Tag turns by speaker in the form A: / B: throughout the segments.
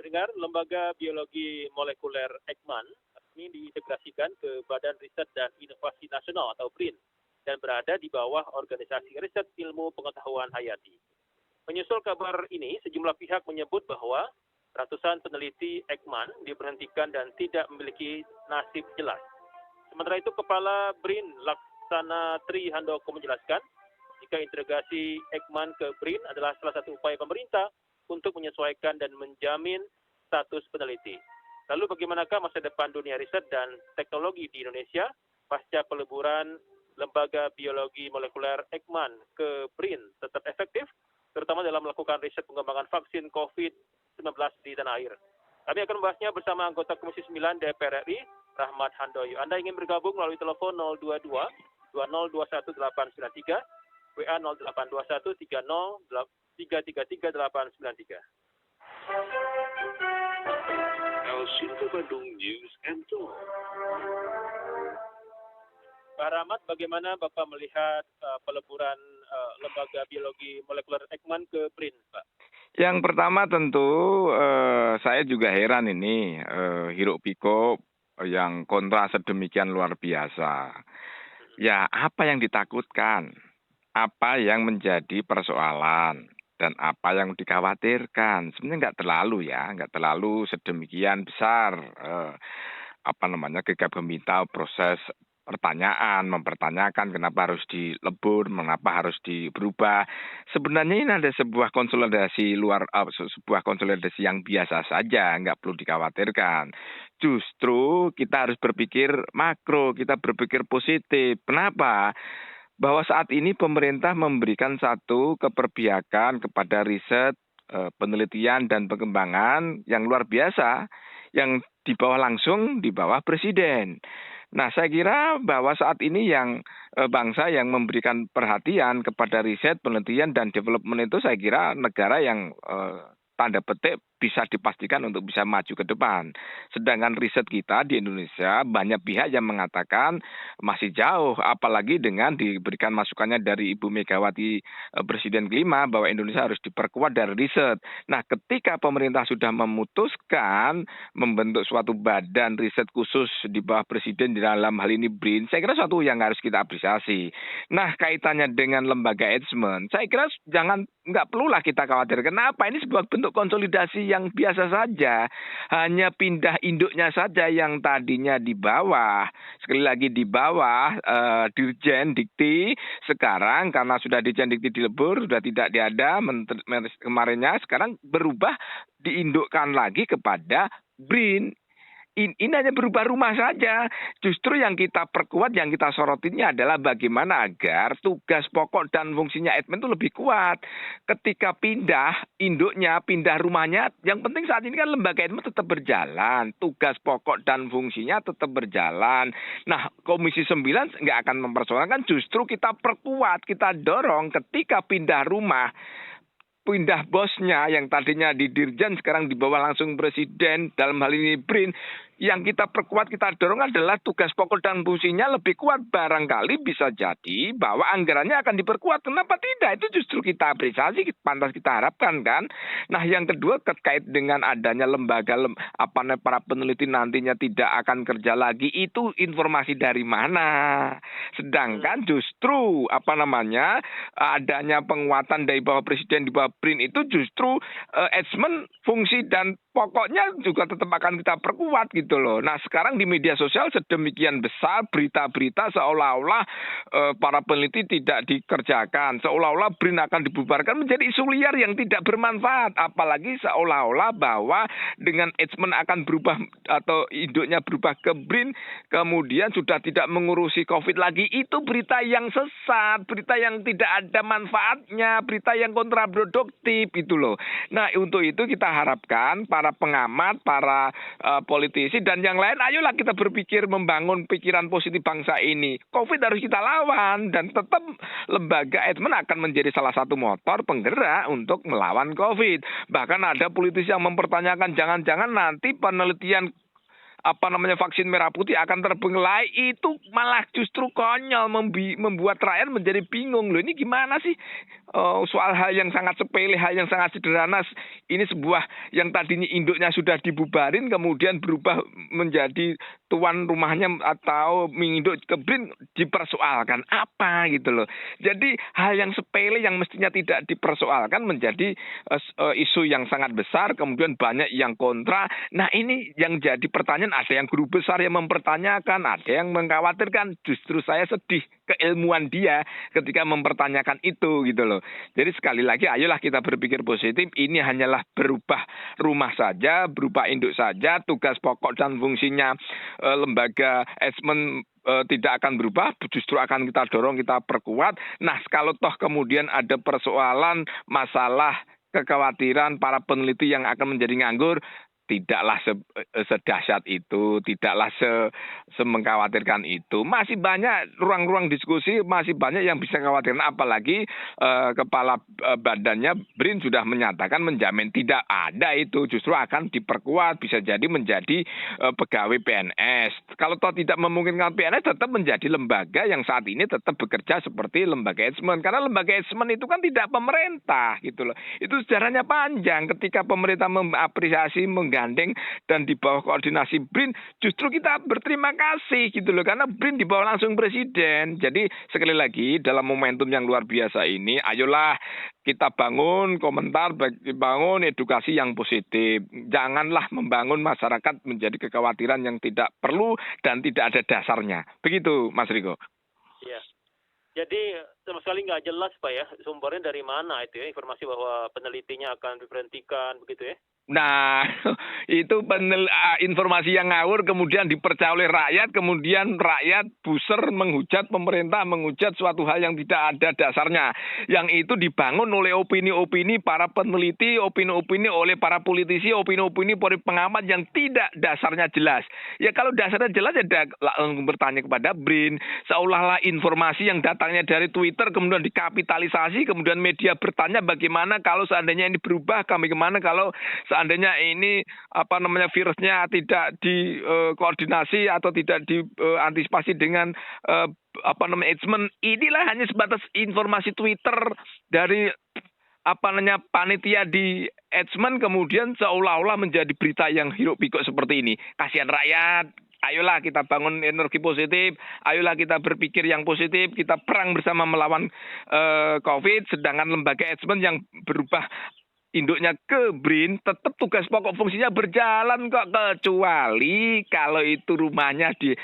A: pendengar, Lembaga Biologi Molekuler Eijkman ini diintegrasikan ke Badan Riset dan Inovasi Nasional atau BRIN dan berada di bawah Organisasi Riset Ilmu Pengetahuan Hayati. Menyusul kabar ini, sejumlah pihak menyebut bahwa ratusan peneliti Eijkman diberhentikan dan tidak memiliki nasib jelas. Sementara itu, Kepala BRIN Laksana Tri Handoko menjelaskan, jika integrasi Eijkman ke BRIN adalah salah satu upaya pemerintah untuk menyesuaikan dan menjamin status peneliti. Lalu bagaimanakah masa depan dunia riset dan teknologi di Indonesia pasca peleburan Lembaga Biologi Molekuler Eijkman ke BRIN tetap efektif, terutama dalam melakukan riset pengembangan vaksin COVID-19 di tanah air? Kami akan membahasnya bersama anggota Komisi 9 DPR RI, Rahmat Handoyo. Anda ingin bergabung melalui telepon 022 2021893, WA 0821 3333893.
B: Sinta Bandung News and Talk.
A: Pak Rahmat, bagaimana Bapak melihat peleburan Lembaga Biologi Molekuler Eijkman ke BRIN, Pak?
C: Yang pertama tentu saya juga heran ini hiruk pikuk yang kontra sedemikian luar biasa. Ya, apa yang ditakutkan? Apa yang menjadi persoalan? Dan apa yang dikhawatirkan? Sebenarnya nggak terlalu sedemikian besar gegap gempita proses mempertanyakan kenapa harus dilebur, mengapa harus berubah. Sebenarnya ini ada sebuah konsolidasi yang biasa saja, nggak perlu dikhawatirkan. Justru kita harus berpikir makro, kita berpikir positif. Kenapa? Bahwa saat ini pemerintah memberikan satu keperpihakan kepada riset, penelitian dan pengembangan yang luar biasa, yang langsung di bawah Presiden. Nah, saya kira bahwa saat ini yang bangsa yang memberikan perhatian kepada riset, penelitian dan development itu saya kira negara yang tanda petik bisa dipastikan untuk bisa maju ke depan. Sedangkan riset kita di Indonesia banyak pihak yang mengatakan masih jauh, apalagi dengan diberikan masukannya dari Ibu Megawati Presiden kelima bahwa Indonesia harus diperkuat dari riset. Nah, ketika pemerintah sudah memutuskan membentuk suatu badan riset khusus di bawah Presiden di dalam hal ini BRIN, saya kira suatu yang harus kita apresiasi. Nah, kaitannya dengan lembaga Eijkman, saya kira nggak perlulah kita khawatir. Kenapa? Ini sebuah bentuk konsolidasi yang biasa saja, hanya pindah induknya saja yang tadinya di bawah, sekali lagi di bawah Dirjen Dikti, sekarang karena sudah Dirjen Dikti dilebur, sudah tidak diada kemarinnya, sekarang berubah diindukkan lagi kepada BRIN. Ini hanya berubah rumah saja. Justru yang kita perkuat, yang kita sorotinnya adalah bagaimana agar tugas pokok dan fungsinya Eijkman itu lebih kuat. Ketika pindah induknya, pindah rumahnya, yang penting saat ini kan lembaga Eijkman tetap berjalan. Tugas pokok dan fungsinya tetap berjalan. Nah, Komisi 9 nggak akan mempersoalkan, justru kita perkuat, kita dorong ketika pindah rumah, pindah bosnya yang tadinya di Dirjen sekarang di bawah langsung Presiden, dalam hal ini BRIN, yang kita perkuat, kita dorong adalah tugas pokok dan fungsinya lebih kuat. Barangkali bisa jadi bahwa anggarannya akan diperkuat. Kenapa tidak? Itu justru kita apresiasi, pantas kita harapkan kan. Nah, yang kedua terkait dengan adanya lembaga para peneliti nantinya tidak akan kerja lagi, itu informasi dari mana? Sedangkan justru adanya penguatan dari bawah Presiden di bawah BRIN itu justru Eijkman fungsi dan pokoknya juga tetap akan kita perkuat gitu loh. Nah, sekarang di media sosial sedemikian besar berita-berita seolah-olah para peneliti tidak dikerjakan, seolah-olah BRIN akan dibubarkan, menjadi isu liar yang tidak bermanfaat. Apalagi seolah-olah bahwa dengan Eijkman akan berubah atau induknya berubah ke BRIN, kemudian sudah tidak mengurusi COVID lagi. Itu berita yang sesat, berita yang tidak ada manfaatnya, berita yang kontraproduktif gitu loh. Nah, untuk itu kita harapkan para pengamat, para politisi dan yang lain, ayolah kita berpikir membangun pikiran positif bangsa ini. COVID harus kita lawan dan tetap lembaga Eijkman akan menjadi salah satu motor penggerak untuk melawan COVID. Bahkan ada politisi yang mempertanyakan jangan-jangan nanti penelitian vaksin merah putih akan terbengkelai, itu malah justru konyol, membuat rakyat menjadi bingung. Loh, ini gimana sih? Soal hal yang sangat sepele, hal yang sangat sederhana, ini sebuah yang tadinya induknya sudah dibubarin kemudian berubah menjadi tuan rumahnya atau menginduk ke BRIN dipersoalkan apa gitu loh. Jadi hal yang sepele yang mestinya tidak dipersoalkan menjadi isu yang sangat besar, kemudian banyak yang kontra. Nah, ini yang jadi pertanyaan, ada yang guru besar yang mempertanyakan, ada yang mengkhawatirkan. Justru saya sedih keilmuan dia ketika mempertanyakan itu gitu loh. Jadi sekali lagi ayolah kita berpikir positif, ini hanyalah berubah rumah saja, berubah induk saja, tugas pokok dan fungsinya lembaga asesmen tidak akan berubah, justru akan kita dorong, kita perkuat. Nah, kalau toh kemudian ada persoalan, masalah, kekhawatiran para peneliti yang akan menjadi nganggur, tidaklah sedahsyat itu, tidaklah semengkhawatirkan itu. Masih banyak ruang-ruang diskusi, masih banyak yang bisa khawatirkan. Apalagi kepala badannya BRIN sudah menyatakan, menjamin tidak ada itu, justru akan diperkuat, bisa jadi menjadi pegawai PNS. Kalau toh tidak memungkinkan PNS, tetap menjadi lembaga yang saat ini tetap bekerja seperti lembaga asesmen. Karena lembaga asesmen itu kan tidak pemerintah gitu loh. Itu sejarahnya panjang. Ketika pemerintah mengapresiasi, menggandeng dan di bawah koordinasi BRIN, justru kita berterima kasih gitu loh, karena BRIN di bawah langsung presiden. Jadi sekali lagi dalam momentum yang luar biasa ini, ayolah kita bangun komentar, bangun edukasi yang positif. Janganlah membangun masyarakat menjadi kekhawatiran yang tidak perlu dan tidak ada dasarnya. Begitu, Mas Riko.
A: Iya. Jadi sama sekali nggak jelas Pak ya, sumbernya dari mana itu ya, informasi bahwa penelitinya akan diberhentikan begitu ya?
C: Nah, itu informasi yang ngawur kemudian dipercaya oleh rakyat, kemudian rakyat buser menghujat pemerintah, menghujat suatu hal yang tidak ada dasarnya. Yang itu dibangun oleh opini-opini para peneliti, opini-opini oleh para politisi, opini-opini para pengamat yang tidak dasarnya jelas. Ya kalau dasarnya jelas ya bertanya kepada BRIN, seolah-olah informasi yang datangnya dari Twitter kemudian dikapitalisasi, kemudian media bertanya bagaimana kalau seandainya ini berubah, bagaimana kalau seandainya ini virusnya tidak dikoordinasi atau tidak diantisipasi dengan asesmen. Inilah hanya sebatas informasi Twitter dari panitia di asesmen, kemudian seolah-olah menjadi berita yang hiruk pikuk seperti ini. Kasihan rakyat. Ayolah kita bangun energi positif, ayolah kita berpikir yang positif, kita perang bersama melawan COVID, sedangkan lembaga asesmen yang berubah induknya ke BRIN, tetap tugas pokok fungsinya berjalan kok, kecuali kalau itu rumahnya di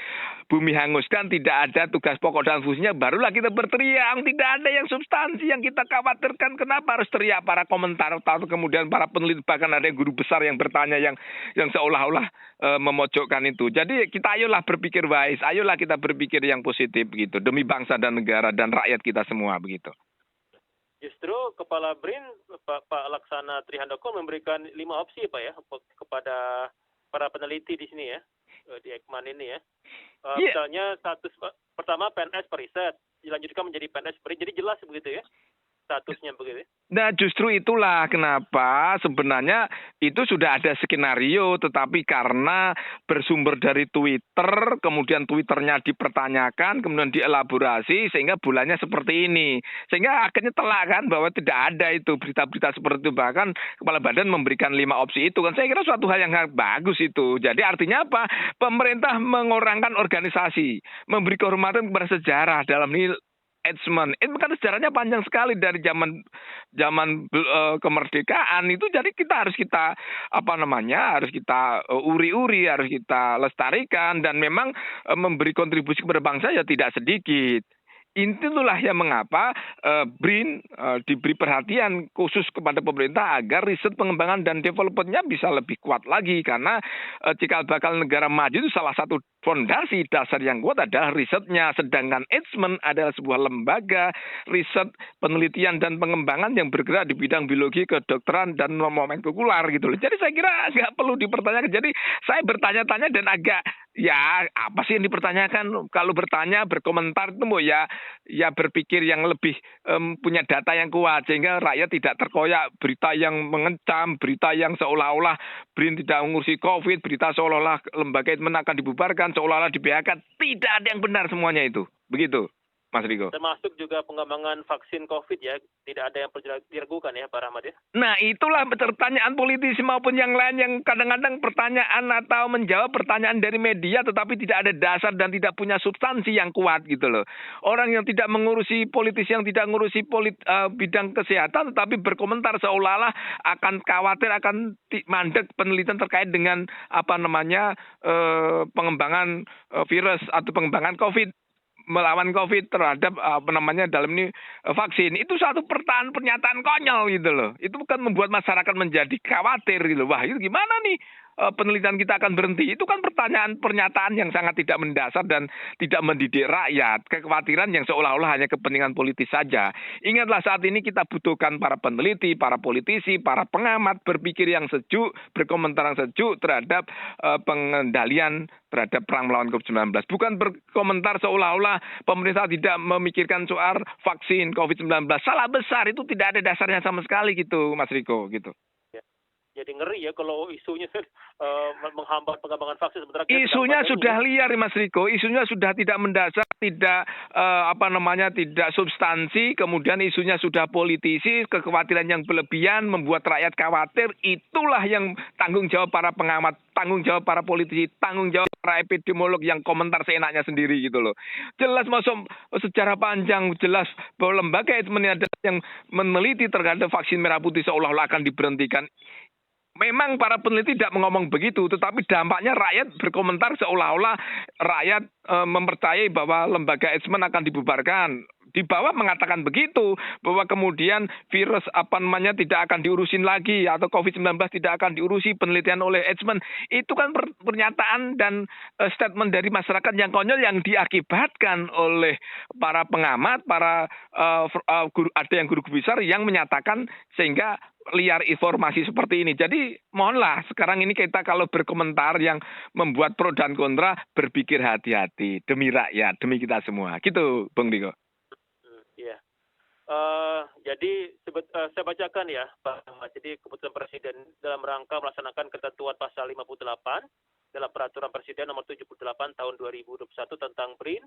C: bumi hanguskan, tidak ada tugas pokok dan fungsinya, barulah kita berteriak. Tidak ada yang substansi yang kita khawatirkan, kenapa harus teriak para komentar atau kemudian para peneliti, bahkan ada yang guru besar yang bertanya yang seolah-olah memojokkan itu. Jadi kita ayolah berpikir wise, ayolah kita berpikir yang positif begitu, demi bangsa dan negara dan rakyat kita semua begitu.
A: Justru Kepala BRIN Pak Laksana Trihandoko memberikan 5 opsi Pak ya kepada para peneliti di sini ya, di Ekman ini ya. Misalnya status pertama PNS periset, dilanjutkan menjadi PNS BRIN, jadi jelas begitu ya statusnya begitu.
C: Nah justru itulah kenapa sebenarnya itu sudah ada skenario, tetapi karena bersumber dari Twitter, kemudian Twitternya dipertanyakan, kemudian dielaborasi, sehingga bulannya seperti ini. Sehingga akhirnya telak kan bahwa tidak ada itu berita-berita seperti itu. Bahkan Kepala Badan memberikan 5 opsi itu kan. Saya kira suatu hal yang sangat bagus itu. Jadi artinya apa? Pemerintah mengorangkan organisasi, memberi kehormatan kepada sejarah dalam ini. Asesmen, itu kan sejarahnya panjang sekali dari zaman kemerdekaan itu. Jadi kita harus harus kita uri-uri, harus kita lestarikan, dan memang memberi kontribusi kepada bangsa ya tidak sedikit. Itulah yang mengapa BRIN diberi perhatian khusus kepada pemerintah agar riset pengembangan dan developmentnya bisa lebih kuat lagi, karena cikal bakal negara maju itu salah satu fondasi dasar yang kuat adalah risetnya. Sedangkan Eijkman adalah sebuah lembaga riset, penelitian, dan pengembangan yang bergerak di bidang biologi, kedokteran, dan molekuler gitu loh. Jadi saya kira nggak perlu dipertanyakan. Jadi saya bertanya-tanya dan agak, ya apa sih yang dipertanyakan? Kalau bertanya, berkomentar itu ya berpikir yang lebih punya data yang kuat, sehingga rakyat tidak terkoyak berita yang mengecam, berita yang seolah-olah BRIN tidak mengurusi COVID, berita seolah-olah lembaga itu akan dibubarkan, seolah-olah di PHK. Tidak ada yang benar semuanya itu. Begitu, Mas Riko.
A: Termasuk juga pengembangan vaksin COVID ya, tidak ada yang perlu diragukan ya Pak Rahmat ya.
C: Nah itulah pertanyaan politisi maupun yang lain yang kadang-kadang pertanyaan atau menjawab pertanyaan dari media tetapi tidak ada dasar dan tidak punya substansi yang kuat gitu loh. Orang yang tidak mengurusi, politisi yang tidak mengurusi bidang kesehatan tetapi berkomentar seolah-olah akan khawatir akan mandek penelitian terkait dengan pengembangan virus atau pengembangan COVID, melawan COVID terhadap dalam ini vaksin. Itu suatu pernyataan konyol gitu loh. Itu bukan membuat masyarakat menjadi khawatir gitu. Wah, itu gimana nih penelitian kita akan berhenti? Itu kan pernyataan yang sangat tidak mendasar dan tidak mendidik rakyat. Kekhawatiran yang seolah-olah hanya kepentingan politis saja. Ingatlah saat ini kita butuhkan para peneliti, para politisi, para pengamat berpikir yang sejuk, berkomentar yang sejuk terhadap pengendalian terhadap perang melawan COVID-19. Bukan berkomentar seolah-olah pemerintah tidak memikirkan soal vaksin COVID-19. Salah besar, itu tidak ada dasarnya sama sekali gitu, Mas Riko, gitu.
A: Jadi ngeri ya kalau isunya menghambat pengembangan vaksin sementara
C: isunya sudah liar Mas Riko, isunya sudah tidak mendasar, tidak tidak substansi, kemudian isunya sudah politisi, kekhawatiran yang berlebihan membuat rakyat khawatir. Itulah yang tanggung jawab para pengamat, tanggung jawab para politisi, tanggung jawab para epidemiolog yang komentar seenaknya sendiri gitu loh. Jelas masuk secara panjang, jelas bahwa lembaga Eijkman ada yang meneliti terhadap vaksin merah putih seolah-olah akan diberhentikan. Memang para peneliti tidak ngomong begitu, tetapi dampaknya rakyat berkomentar seolah-olah rakyat mempercayai bahwa lembaga Eijkman akan dibubarkan. Di bawah mengatakan begitu, bahwa kemudian virus tidak akan diurusin lagi atau COVID-19 tidak akan diurusi penelitian oleh Eijkman. Itu kan pernyataan dan statement dari masyarakat yang konyol yang diakibatkan oleh para pengamat, para guru, ada yang guru besar yang menyatakan sehingga liar informasi seperti ini. Jadi mohonlah sekarang ini kita kalau berkomentar yang membuat pro dan kontra berpikir hati-hati demi rakyat, demi kita semua. Gitu, Bung Riko.
A: Iya. Jadi saya bacakan ya, Pak Ahmad. Jadi keputusan Presiden dalam rangka melaksanakan ketentuan pasal 58 dalam Peraturan Presiden nomor 78 tahun 2021 tentang BRIN.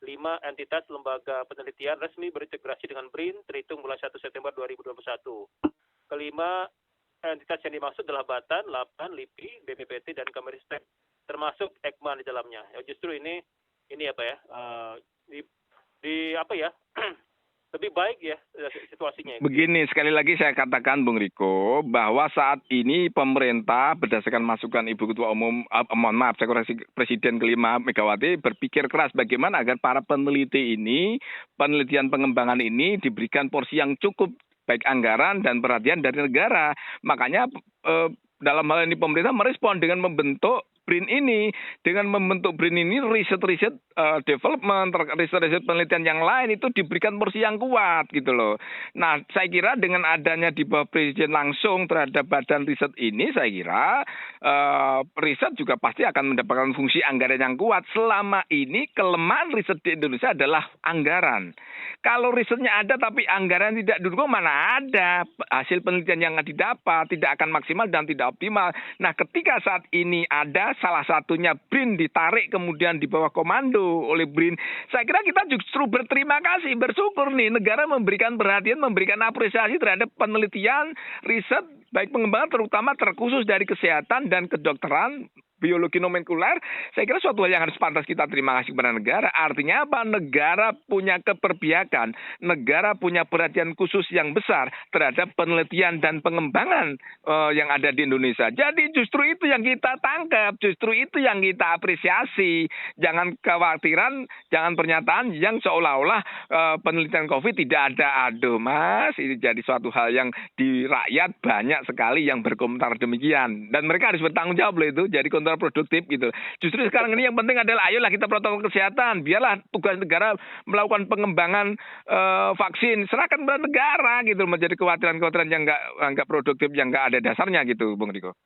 A: 5 entitas lembaga penelitian resmi berintegrasi dengan BRIN terhitung mulai 1 September 2021. Kelima, entitas yang dimaksud adalah Batan, LAPAN, LIPI, BPPT, dan Kemenristek, termasuk Eijkman di dalamnya. Ya, justru ini lebih baik ya situasinya.
C: Begini, sekali lagi saya katakan, Bung Riko, bahwa saat ini pemerintah berdasarkan masukan Ibu Ketua Umum, Presiden kelima Megawati berpikir keras bagaimana agar para peneliti ini, penelitian pengembangan ini diberikan porsi yang cukup, baik anggaran dan perhatian dari negara. Makanya dalam hal ini pemerintah merespon dengan membentuk BRIN ini. Dengan membentuk BRIN ini riset-riset development, riset-riset penelitian yang lain itu diberikan porsi yang kuat gitu loh. Nah, saya kira dengan adanya di bawah Presiden langsung terhadap badan riset ini, saya kira riset juga pasti akan mendapatkan fungsi anggaran yang kuat. Selama ini kelemahan riset di Indonesia adalah anggaran. Kalau risetnya ada tapi anggaran tidak didukung, mana ada hasil penelitian yang didapat, tidak akan maksimal dan tidak optimal. Nah, ketika saat ini ada salah satunya BRIN ditarik kemudian di bawah komando oleh BRIN, saya kira kita justru berterima kasih, bersyukur nih negara memberikan perhatian, memberikan apresiasi terhadap penelitian, riset, baik pengembangan terutama terkhusus dari kesehatan dan kedokteran, biologi molekuler. Saya kira suatu hal yang harus pantas kita terima kasih kepada negara. Artinya apa? Negara punya keberpihakan, negara punya perhatian khusus yang besar terhadap penelitian dan pengembangan yang ada di Indonesia. Jadi justru itu yang kita tangkap, justru itu yang kita apresiasi. Jangan kekhawatiran, jangan pernyataan yang seolah-olah penelitian COVID tidak ada. Aduh Mas, ini jadi suatu hal yang di rakyat banyak sekali yang berkomentar demikian. Dan mereka harus bertanggung jawab loh itu. Jadi kontraproduktif gitu. Justru sekarang ini yang penting adalah ayolah kita protokol kesehatan, biarlah tugas negara melakukan pengembangan vaksin, serahkan pada negara gitu, menjadi kekhawatiran-kekhawatiran yang nggak produktif, yang nggak ada dasarnya gitu, Bung Riko.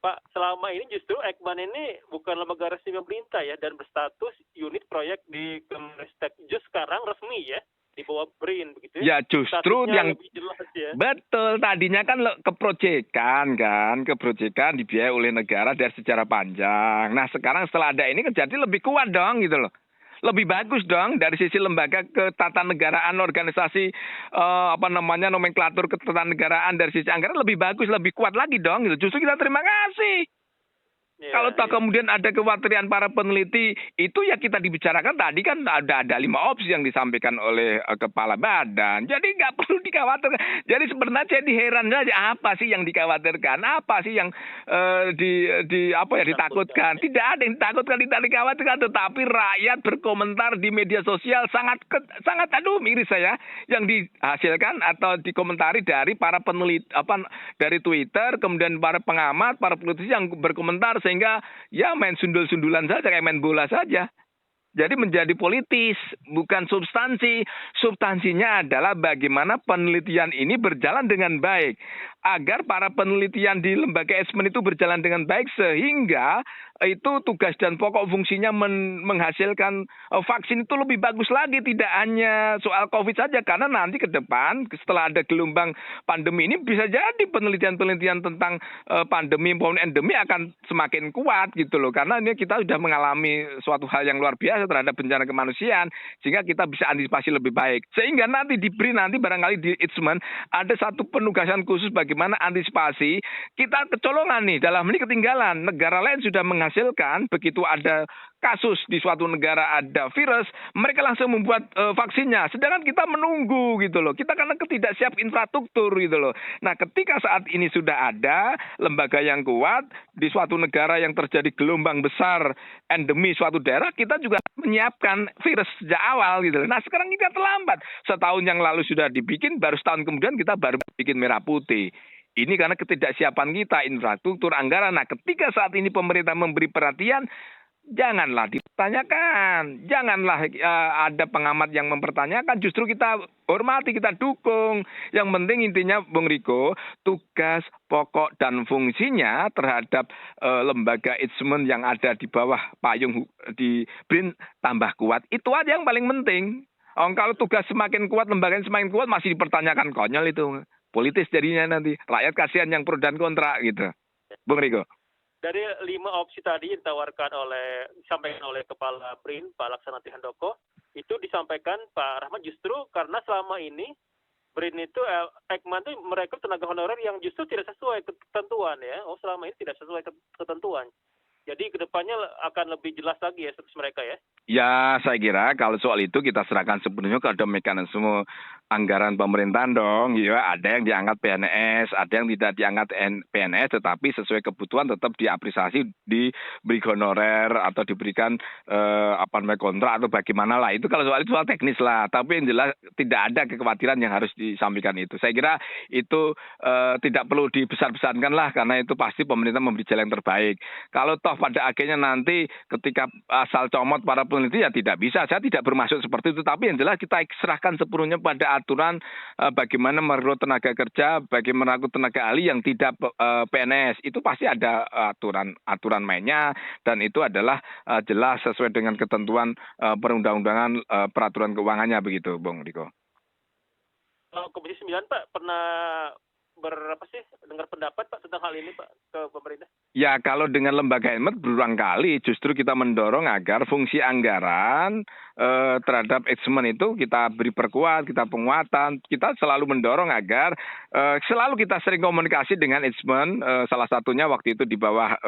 A: Pak, selama ini justru Ekman ini bukan lembaga resmi pemerintah ya, dan berstatus unit proyek di Kemenristek. Just sekarang resmi ya, di bawah BRIN begitu ya.
C: Ya justru
A: Statusnya
C: yang
A: lebih jelas ya.
C: betul, tadinya kan keproyekan dibiayai oleh negara dari sejarah panjang. Nah sekarang setelah ada ini jadi lebih kuat dong gitu loh. Lebih bagus dong dari sisi lembaga ketatanegaraan, organisasi nomenklatur ketatanegaraan, dari sisi anggaran lebih bagus, lebih kuat lagi dong gitu. Justru kita terima kasih.
A: Ya,
C: Kalau toh kemudian ada kekhawatiran para peneliti, itu ya kita dibicarakan tadi kan ada 5 opsi yang disampaikan oleh kepala badan. Jadi nggak perlu dikhawatirkan. Jadi sebenarnya jadi heran saja apa sih yang dikhawatirkan, apa sih yang ditakutkan. Tidak ada yang ditakutkan, tidak dikhawatirkan. Tetapi rakyat berkomentar di media sosial sangat miris saya yang dihasilkan atau dikomentari dari para peneliti dari Twitter, kemudian para pengamat, para politisi yang berkomentar sehingga ya main sundul-sundulan saja, kayak main bola saja. Jadi menjadi politis, bukan substansi. Substansinya adalah bagaimana penelitian ini berjalan dengan baik. Agar para penelitian di lembaga eijkman itu berjalan dengan baik sehingga itu tugas dan pokok fungsinya menghasilkan vaksin itu lebih bagus lagi. Tidak hanya soal COVID saja, karena nanti ke depan setelah ada gelombang pandemi ini bisa jadi penelitian-penelitian tentang pandemi maupun endemi akan semakin kuat gitu loh. Karena ini kita sudah mengalami suatu hal yang luar biasa terhadap bencana kemanusiaan, sehingga kita bisa antisipasi lebih baik. Sehingga nanti di BRIN, nanti barangkali di eijkman ada satu penugasan khusus bagaimana antisipasi. Kita kecolongan nih, dalam ini ketinggalan. Negara lain sudah menghasilkan, begitu ada kasus di suatu negara ada virus, mereka langsung membuat vaksinnya. Sedangkan kita menunggu gitu loh. Kita karena ketidaksiap infrastruktur gitu loh. Nah, ketika saat ini sudah ada lembaga yang kuat di suatu negara yang terjadi gelombang besar endemi suatu daerah, kita juga menyiapkan virus sejak awal gitu loh. Nah, sekarang kita terlambat. Setahun yang lalu sudah dibikin, baru setahun kemudian kita baru bikin merah putih. Ini karena ketidaksiapan kita, infrastruktur, anggaran. Nah, ketika saat ini pemerintah memberi perhatian, janganlah dipertanyakan, janganlah ada pengamat yang mempertanyakan, justru kita hormati, kita dukung. Yang penting intinya Bung Riko, tugas pokok dan fungsinya terhadap lembaga eijkman yang ada di bawah payung di BRIN tambah kuat, itu aja yang paling penting. Kalau tugas semakin kuat, lembaganya semakin kuat, masih dipertanyakan, konyol itu. Politis jadinya nanti. Rakyat kasihan yang pro dan kontra gitu. Bung Riko.
A: Dari 5 opsi tadi yang disampaikan oleh Kepala BRIN, Pak Laksana Trihandoko, itu disampaikan Pak Rahmat justru karena selama ini BRIN itu, Ekman itu merekrut tenaga honorer yang justru tidak sesuai ketentuan ya. Selama ini tidak sesuai ketentuan. Jadi kedepannya akan lebih jelas lagi ya status mereka ya. Ya,
C: saya kira kalau soal itu kita serahkan sepenuhnya kepada mekanisme anggaran pemerintahan dong. Ya, ada yang diangkat PNS, ada yang tidak diangkat PNS, tetapi sesuai kebutuhan tetap diapresiasi, diberi honorer atau diberikan kontrak atau bagaimana lah. Itu kalau soal itu soal teknis lah. Tapi yang jelas tidak ada kekhawatiran yang harus disampaikan itu. Saya kira itu tidak perlu dibesar-besarkan lah, karena itu pasti pemerintah memberi jalan yang terbaik. Kalau toh pada akhirnya nanti ketika asal comot para peneliti ya tidak bisa. Saya tidak bermaksud seperti itu. Tapi yang jelas kita serahkan sepenuhnya pada aturan bagaimana merekrut tenaga kerja, bagaimana merekrut tenaga ahli yang tidak PNS. Itu pasti ada aturan mainnya, dan itu adalah jelas sesuai dengan ketentuan perundang-undangan peraturan keuangannya begitu, Bung Riko.
A: Komisi 9 Pak pernah dengar pendapat Pak tentang hal ini Pak ke pemerintah?
C: Ya, kalau dengan lembaga eijkman berulang kali justru kita mendorong agar fungsi anggaran terhadap eijkman itu kita beri perkuat, kita penguatan. Kita selalu mendorong agar selalu kita sering komunikasi dengan eijkman, salah satunya waktu itu di bawah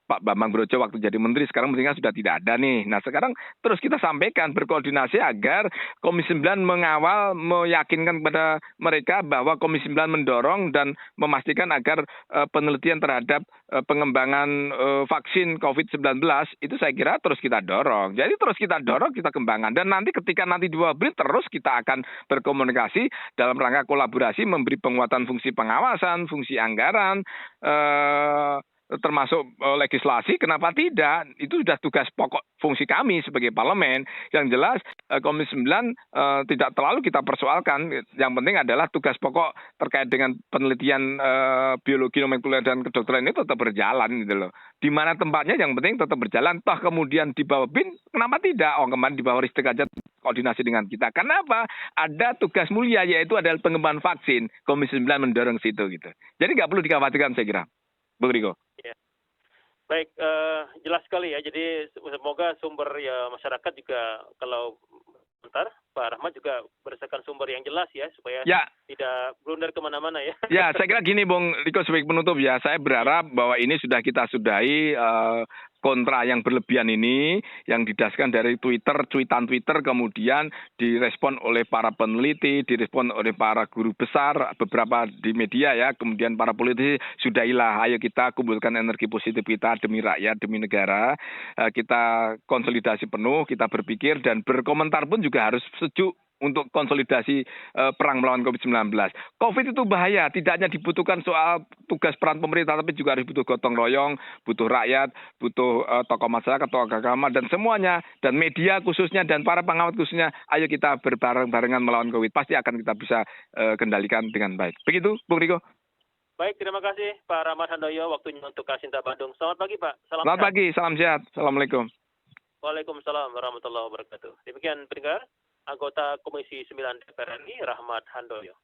C: Pak Bambang Brojo waktu jadi menteri, sekarang menterinya sudah tidak ada nih. Nah, sekarang terus kita sampaikan, berkoordinasi agar Komisi 9 mengawal, meyakinkan kepada mereka bahwa Komisi 9 mendorong dan memastikan agar penelitian terhadap pengembangan vaksin COVID-19 itu saya kira terus kita dorong. Jadi terus kita dorong, kita kembangkan. Dan nanti ketika nanti di bawah BRIN terus kita akan berkomunikasi dalam rangka kolaborasi, memberi penguatan fungsi pengawasan, fungsi anggaran, termasuk legislasi, kenapa tidak? Itu sudah tugas pokok fungsi kami sebagai parlemen. Yang jelas Komisi 9 tidak terlalu kita persoalkan. Yang penting adalah tugas pokok terkait dengan penelitian biologi molekuler dan kedokteran ini tetap berjalan gitu loh. Di mana tempatnya yang penting tetap berjalan. Toh kemudian di bawah BIN, kenapa tidak? Oh, kemarin di bawah Ristek aja koordinasi dengan kita. Kenapa? Ada tugas mulia yaitu adalah pengembangan vaksin. Komisi 9 mendorong situ gitu. Jadi nggak perlu dikhawatirkan saya kira. Bung Riko.
A: Ya. Baik, jelas sekali ya. Jadi semoga sumber ya masyarakat juga kalau bentar Pak Rahmat juga berdasarkan sumber yang jelas ya supaya tidak blunder kemana-mana ya.
C: Ya, saya kira gini Bung Riko sebagai penutup ya. Saya berharap bahwa ini sudah kita sudahi kontra yang berlebihan ini yang didasarkan dari cuitan Twitter kemudian direspon oleh para peneliti, direspon oleh para guru besar, beberapa di media ya, kemudian para politisi, sudahilah, ayo kita kumpulkan energi positif kita demi rakyat, demi negara, kita konsolidasi penuh, kita berpikir dan berkomentar pun juga harus sejuk untuk konsolidasi perang melawan COVID-19. COVID itu bahaya, tidak hanya dibutuhkan soal tugas peran pemerintah, tapi juga harus butuh gotong royong, butuh rakyat, butuh tokoh masyarakat, tokoh agama, dan semuanya, dan media khususnya, dan para pengamat khususnya, ayo kita berbareng-barengan melawan COVID. Pasti akan kita bisa kendalikan dengan baik. Begitu, Bung Riko.
A: Baik, terima kasih Pak Rahmat Handoyo, waktunya untuk Kasinta Bandung. Selamat pagi Pak.
C: Selamat pagi, salam sehat. Assalamualaikum.
A: Waalaikumsalam warahmatullahi wabarakatuh. Demikian pendengar, anggota Komisi 9 DPR RI Rahmat Handoyo.